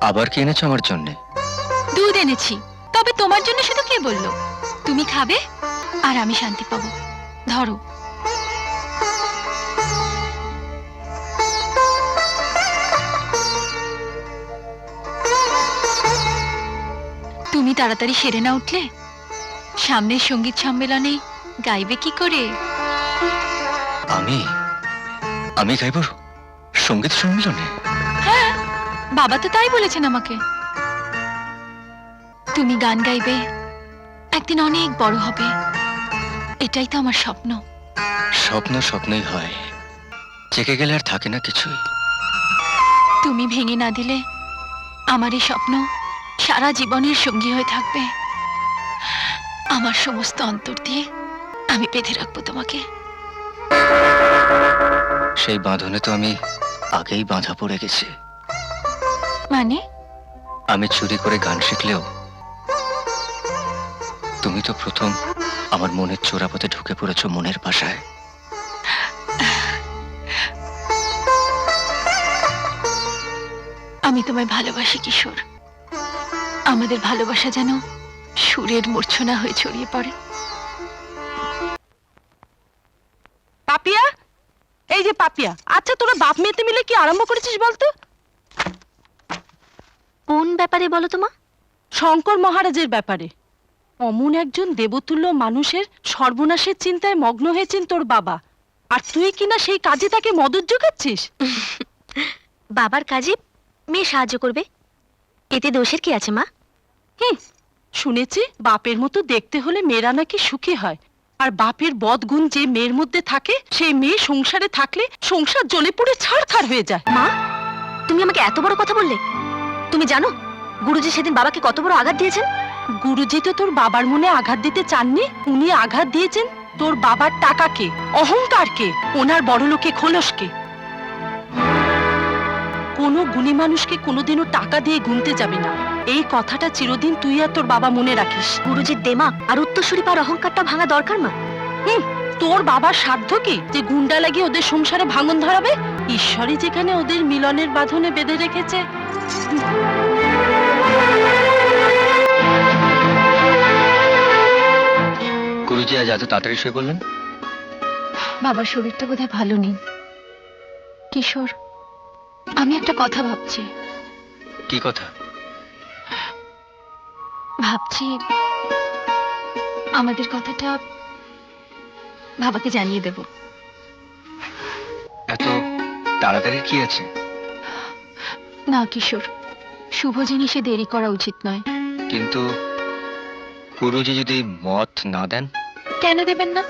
আবার কি এনেছো আমার জন্য? দুধ এনেছি, তবে তোমার জন্য শুধু কে বললো? তুমি খাবে আর আমি শান্তি পাবো। ধরো। তুমি তাড়াতাড়ি সেরে না উঠলে সামনের সঙ্গীত সম্মেলনে গাইবে কি করে? আমি আমি গাইব সঙ্গীত সম্মেলনে? হ্যাঁ, বাবা তো তাই বলেছেন আমাকে। তুমি গান গাইবে, একদিন অনেক বড় হবে, এটাই তো আমার স্বপ্ন। স্বপ্ন স্বপ্নই হয়, জেগে গেলে আর থাকে না কিছুই। তুমি ভেঙে না দিলে আমার এই স্বপ্ন সারা জীবনের সঙ্গী হয়ে থাকবে। আমার সমস্ত অন্তর দিয়ে আমি বেঁধে রাখবো তোমাকে। সেই বাঁধনে তো আমি আগেই বাঁধা পড়ে গেছি। মানে? আমি চুরি করে গান শিখলেও তুমি তো প্রথম আমার মনের চোরাপথে ঢুকে পড়েছো মনের ভাষায়। আমি তোমায় ভালোবাসি কিশোর। আমাদের ভালোবাসা যেন সুরের মূর্ছনা হয়ে ছড়িয়ে পড়ে। পাপিয়া, এই যে পাপিয়া, আচ্ছা তোরা বাপ মেয়েতে মিলে কি আরম্ভ করেছিস বলতো? কোন ব্যাপারে বলো তো মা? শঙ্কর মহারাজের ব্যাপারে। অমন একজন দেবতুল্য মানুষের সর্বনাশের চিন্তায় মগ্ন হয়েছেন তোর বাবা, আর তুই কিনা সেই কাজে তাকে মদত যোগাচ্ছিস। বাবার কাজে মেয়ে সাহায্য করবে, এতে দোষের কি আছে মা? শুনেছি বাপের মতো দেখতে হলে মেয়েরা নাকি সুখী হয়, আর বাপের বদগুণ যে মেয়ের মধ্যে থাকে সেই মেয়ে সংসারে থাকলে সংসার জ্বলে পুড়ে ছাড়খাড় হয়ে যায়। মা, তুমি আমাকে এত বড় কথা বললে? তুমি জানো গুরুজি সেদিন বাবাকে কত বড় আঘাত দিয়েছেন? গুরুজি তো তোর বাবার মনে আঘাত দিতে চাননি, উনি আঘাত দিয়েছেন তোর বাবার টাকাকে, অহংকারকে, ওনার বড়লোকে খোলসকে। কোনো গুণী মানুষকে কোনোদিনও টাকা দিয়ে গুনতে যাবে না, এই কথাটা চিরদিন তুই আর তোর বাবা মনে রাখিস। গুরুজির দেমাগ আর উত্তরসূরি পার অহংকারটা ভাঙা দরকার মা। তোর বাবার সাধ্য কি যে গুন্ডা লাগিয়ে ওদের সংসারে ভাঙন ধরাবে? ঈশ্বরই যেখানে ওদের মিলনের বাঁধনে বেঁধে রেখেছে। গুরুজি আজ এত তাড়াতাড়ি শুয়ে পড়লেন? বাবার শরীরটা বোধহয় ভালো নেই। কিশোর, আমি একটা কথা ভাবছি। কি কথা? ভাবছি আমাদের কথাটা বাবাকে জানিয়ে দেব। এত তাড়াতাড়ি কি আছে? না কিশোর, শুভ জিনিসে দেরি করা উচিত নয়। কিন্তু গুরুজি যদি মত না দেন? কেন দেবেন না?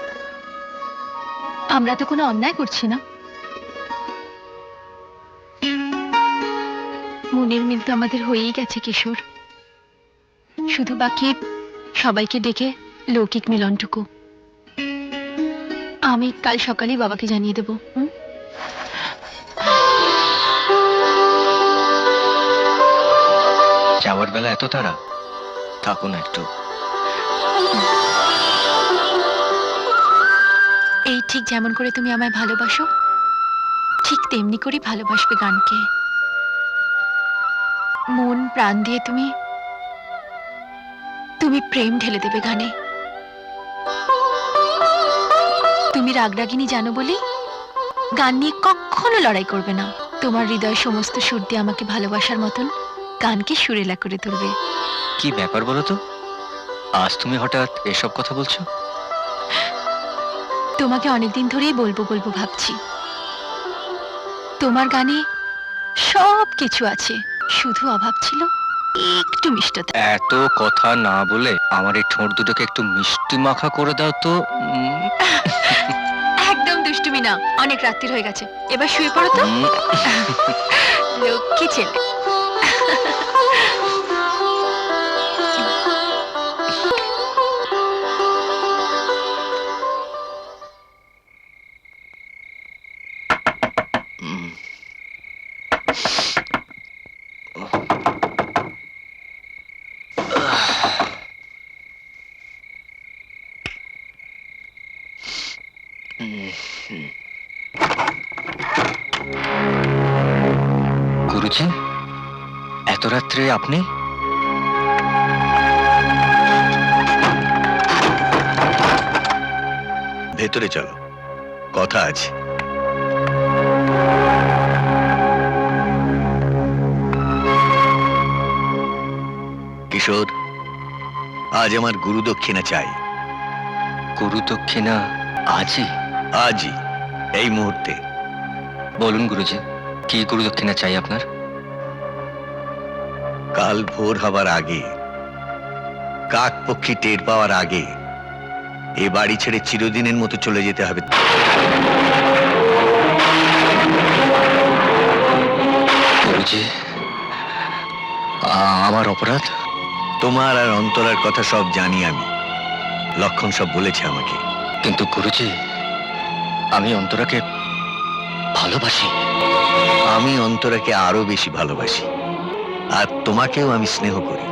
আমরা তো কোনো অন্যায় করছি না। মনের মিল তো আমাদের হয়েই গেছে কিশোর, শুধু বাকি সবাইকে ডেকে লৌকিক মিলনটুকু। আমি কাল সকালেই বাবাকে জানিয়ে দেব। যাওয়ার বেলা এত তাড়া? থাকুন একটু। এই ঠিক যেমন করে তুমি আমায় ভালোবাসো, ঠিক তেমনি করে ভালোবাসবে গানকে। মন প্রাণ দিয়ে তুমি তুমি প্রেম ঢেলে দেবে গানে। তুমি রাগরাগিনী জানো বলি গান নিয়ে কখনো লড়াই করবে না। তোমার হৃদয় সমস্ত সুর দিয়ে আমাকে ভালোবাসার মতন গানকে সুরেলা করে তুলবে। কি ব্যাপার বলো তো, আজ তুমি হঠাৎ এসব কথা বলছো? তোমাকে অনেকদিন ধরেই বলবো বলবো ভাবছি। তোমার গানে সব কিছু আছে, শুধু অভাব ছিল একটু মিষ্টতা। এত কথা না বলে আমার এই ঠোঁট দুটোকে একটু মিষ্টি মাখা করে দাও তো। একদম দুষ্টুমি না, অনেক রাত্রি হয়ে গেছে, এবার শুয়ে পড়ো তো। লক্ষ্মী ছেলে। গুরুজি এত রাত্রে আপনি? ভেতরে চলো, কথা আছে। কিশোর, আজ আমার গুরু দক্ষিণা চাই। গুরু দক্ষিণা আজই? আজই, এই মুহূর্তে। বলুন গুরুজি, কি গুরু দক্ষিণা চাই আপনার? কাল ভোর হবার আগে, কাক পক্ষী টের পাওয়ার আগে এ বাড়ি ছেড়ে চিরদিনের মতো চলে যেতে হবে। গুরুজি, আমার অপরাধ? তোমার আর অন্তরার কথা সব জানি আমি। লক্ষণ সব বলেছে আমাকে। কিন্তু গুরুজি, আমি অন্তরাকে ভালোবাসি। আমি অন্তরাকে আরো বেশি ভালোবাসি, আর তোমাকেও আমি স্নেহ করি।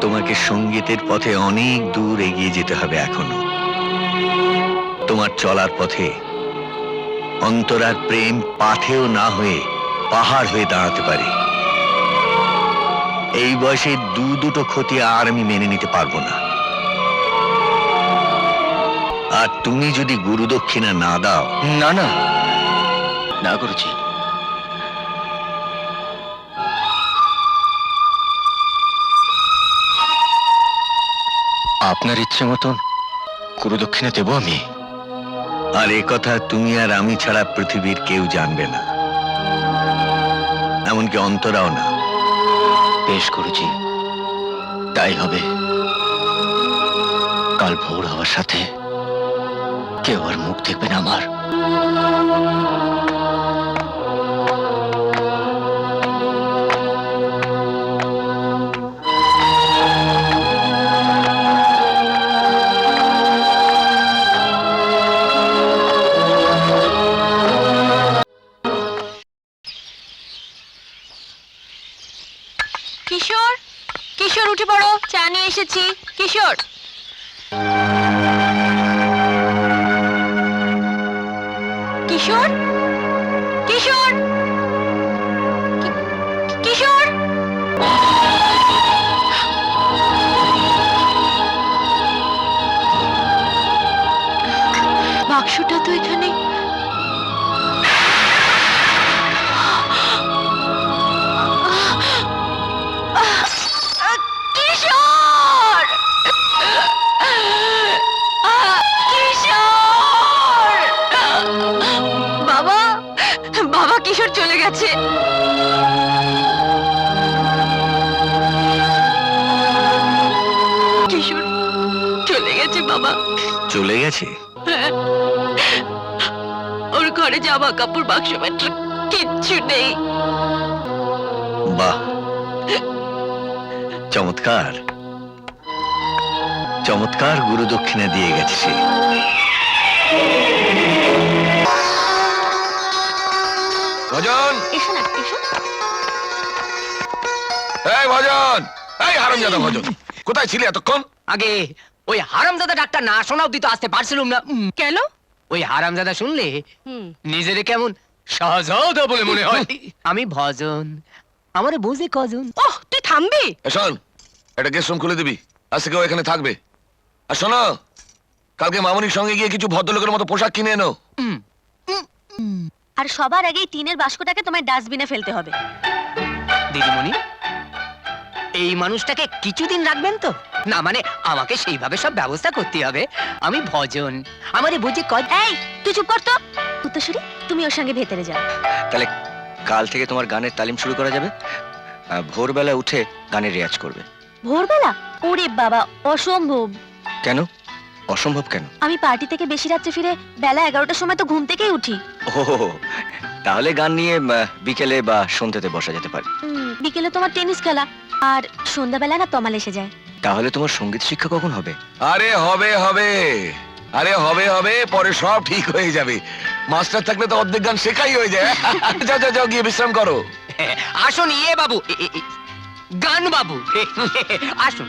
তোমাকে সঙ্গীতের পথে অনেক দূর এগিয়ে যেতে হবে এখনো। তোমার চলার পথে অন্তরার প্রেম পাথেও না হয়ে পাহাড় হয়ে দাঁড়াতে পারে। এই বয়সে দুটো ক্ষতি আর আমি মেনে নিতে পারবো না। আর তুমি যদি গুরু দক্ষিণা না দাও। না না না গুরুজি, আপনার ইচ্ছে মতন গুরু দক্ষিণা দেব আমি। আর এ কথা তুমি আর আমি ছাড়া পৃথিবীর কেউ জানবে না, এমনকি অন্তরাও না। বেশ গুরুজি, তাই হবে। কাল ভোর হওয়ার সাথে কেউ আর মুখ দেখবে না আমার। কিশোর, কিশোর উঠে পড়ো, চা নিয়ে এসেছি। কিশোর, কিশোর, কিশোর, কিশোর। বাক্সটা তো এখানে। কিশোর, কিশোর, বাবা, বাবা, কিশোর চলে গেছে। কিশোর চলে গেছে বাবা। চলে গেছে? হ্যাঁ, ওর ঘরে জামা কাপড় বাক্স মাত্র কিচ্ছু নেই। বাহ, চমৎকার চমৎকার গুরু দক্ষিণা দিয়ে গেছে সে। ভজন, এসো না, এসো। এই ভজন, এই হারামজাদা ভজন, কোথায় ছিলি এতক্ষণ? আগে ওই হারামজাদা ডাক্তার না শোনাও দিত আসতে পারছিলাম না। কেন? ওই হারামজাদা শুনলে হুম, নিজেরে কেমন সহজা বলে মনে হয়। আমি ভজন, আমারে বুঝে কজন। ওহ, তুই থামবি? এ শোন, এটা গেস্ট রুম খুলে দিবি, আজ থেকে ও এখানে থাকবে। আর শোনো, কালকে মামনির সঙ্গে গিয়ে কিছু ভদ্রলোকের মতো পোশাক কিনে এনো। আর সবার আগেই টিনের বাস্কটাকে তোমার ডাস্টবিনে ফেলতে হবে। দিদিমণি, এই মানুষটাকে কিছুদিন রাখবেন তো? না মানে আমাকে সেইভাবে সব ব্যবস্থা করতে হবে। আমি ভজন, আমারে বুঝে এই, তুই চুপ কর তো। উত্তরসূরি, তুমি ওর সঙ্গে ভেতরে যাও। তাহলে কাল থেকে তোমার গানের তালিম শুরু করা যাবে। ভোরবেলা উঠে গানের রেয়াজ করবে। ভোরবেলা? ওরে বাবা, অসম্ভব। কেন অসম্ভব কেন? আমি পার্টি থেকে বেশি রাত্রে ফিরে বেলা 11টার সময় তো ঘুম থেকেই উঠি। ও, তাহলে গান নিয়ে বিকেলে বা সন্ধ্যেতে বসা যেতে পারে। বিকেলে তোমার টেনিস খেলা, আর সন্ধ্যাবেলা না তমাল এসে যায়। তাহলে তোমার সঙ্গীত শিক্ষা কখন হবে? আরে হবে হবে, আরে হবে হবে, পরে সব ঠিক হয়ে যাবে। মাস্টার থাকলে তো অর্ধেক গান শেখাই হয়ে যায়। যাও যাও যাও, গিয়ে বিশ্রাম করো। আসুন ইয়ে বাবু, গান বাবু, আসুন।